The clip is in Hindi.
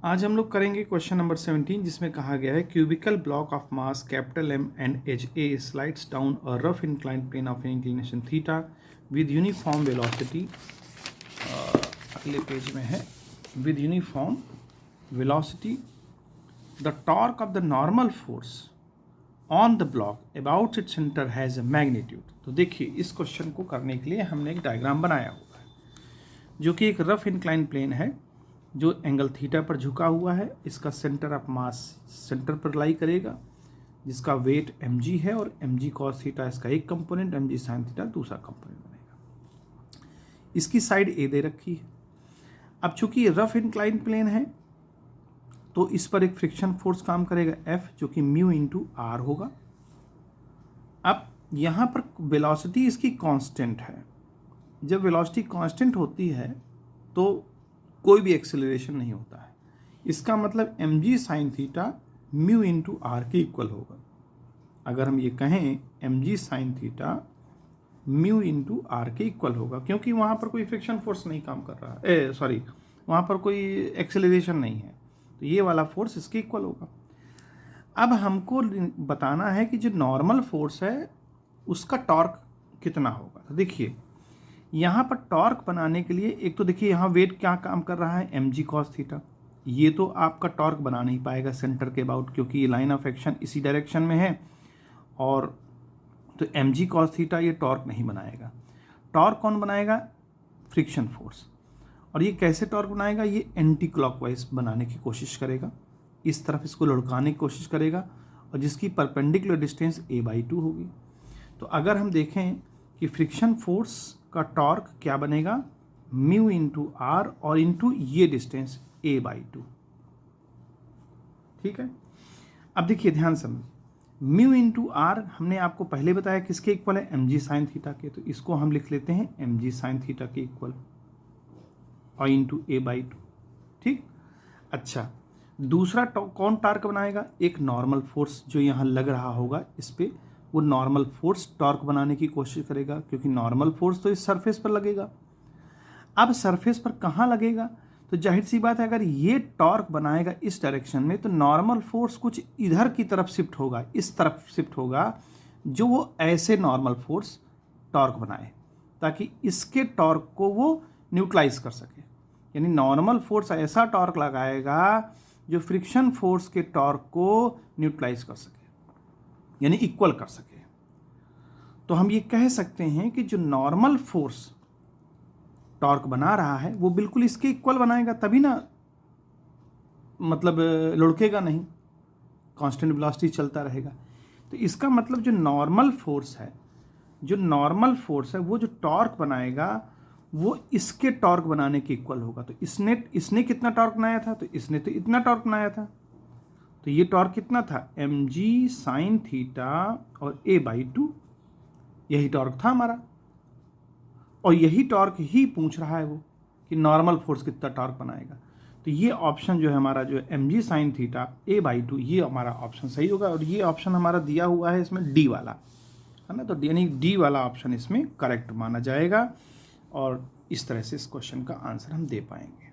आज हम लोग करेंगे क्वेश्चन नंबर 17 जिसमें कहा गया है cubical block of mass capital M and as a slides down a rough inclined plane of inclination theta with uniform velocity. अगले पेज में है with uniform velocity the torque of the normal force on the block about its centre has a magnitude. तो देखिए इस क्वेश्चन को करने के लिए हमने एक डायग्राम बनाया हुआ है जो कि एक रफ इंक्लाइंड प्लेन है जो एंगल थीटा पर झुका हुआ है। इसका सेंटर ऑफ मास सेंटर पर लाई करेगा जिसका वेट mg है और mg cos थीटा इसका एक कंपोनेंट, mg sin थीटा दूसरा कंपोनेंट बनेगा। इसकी साइड ए दे रखी है। अब चूंकि रफ इंक्लाइन प्लेन है तो इस पर एक फ्रिक्शन फोर्स काम करेगा F जो कि म्यू इंटू आर होगा। अब यहाँ पर वेलोसिटी इसकी कांस्टेंट है। जब वेलोसिटी कांस्टेंट होती है तो कोई भी एक्सेलरेशन नहीं होता है। इसका मतलब mg sin theta mu into r के इक्वल होगा। अगर हम ये कहें mg sin theta mu into r के इक्वल होगा क्योंकि वहाँ पर कोई फ्रिक्शन फोर्स नहीं काम कर रहा है, वहाँ पर कोई एक्सेलरेशन नहीं है, तो ये वाला फोर्स इसके इक्वल होगा। अब हमको बताना है कि जो नॉर्मल फोर्स है उसका टॉर्क कितना होगा। तो देखिए यहाँ पर टॉर्क बनाने के लिए एक तो देखिए यहाँ वेट क्या काम कर रहा है mg cos थीटा। ये तो आपका टॉर्क बना नहीं पाएगा सेंटर के अबाउट क्योंकि ये लाइन ऑफ एक्शन इसी डायरेक्शन में है और तो mg cos थीटा ये टॉर्क नहीं बनाएगा। टॉर्क कौन बनाएगा? Friction force. और ये कैसे टॉर्क बनाएगा? ये एंटी क्लॉकवाइज बनाने की कोशिश करेगा, इस तरफ इसको लुढ़काने की कोशिश करेगा और जिसकी परपेंडिकुलर डिस्टेंस a/2 होगी। तो अगर हम देखें कि फ्रिक्शन फोर्स का टॉर्क क्या बनेगा? म्यू इंटू आर और इंटू ये डिस्टेंस a/2। ठीक है। अब देखिए ध्यान से, म्यू इंटू आर हमने आपको पहले बताया किसके इक्वल है? mg sin थीटा के। तो इसको हम लिख लेते हैं mg sin थीटा के इक्वल और इंटू a/2। ठीक। अच्छा, दूसरा कौन टॉर्क बनाएगा? एक नॉर्मल फोर्स जो यहाँ लग रहा होगा इस पे, वो नॉर्मल फोर्स टॉर्क बनाने की कोशिश करेगा क्योंकि नॉर्मल फोर्स तो इस सरफेस पर लगेगा। अब सरफेस पर कहाँ लगेगा? तो जाहिर सी बात है अगर ये टॉर्क बनाएगा इस डायरेक्शन में तो नॉर्मल फोर्स कुछ इधर की तरफ शिफ्ट होगा, इस तरफ शिफ्ट होगा, जो वो ऐसे नॉर्मल फोर्स टॉर्क बनाए ताकि इसके टॉर्क को वो न्यूट्रलाइज कर सके। यानी नॉर्मल फोर्स ऐसा टॉर्क लगाएगा जो फ्रिक्शन फोर्स के टॉर्क को न्यूट्रलाइज कर सके, यानी इक्वल कर सके। तो हम ये कह सकते हैं कि जो नॉर्मल फोर्स टॉर्क बना रहा है वो बिल्कुल इसके इक्वल बनाएगा, तभी ना मतलब लुढ़केगा नहीं, कांस्टेंट वेलोसिटी चलता रहेगा। तो इसका मतलब जो नॉर्मल फोर्स है वो जो टॉर्क बनाएगा वो इसके टॉर्क बनाने के इक्वल होगा। तो इसने कितना टॉर्क बनाया था? तो इसने तो इतना टॉर्क बनाया था। तो ये टॉर्क कितना था? mg sin थीटा और a/2, यही टॉर्क था हमारा। और यही टॉर्क ही पूछ रहा है वो कि नॉर्मल फोर्स कितना टॉर्क बनाएगा। तो ये ऑप्शन जो है हमारा जो mg sin थीटा a/2 ये हमारा ऑप्शन सही होगा। और ये ऑप्शन हमारा दिया हुआ है इसमें डी वाला, है ना। तो यानी डी वाला ऑप्शन इसमें करेक्ट माना जाएगा और इस तरह से इस क्वेश्चन का आंसर हम दे पाएंगे।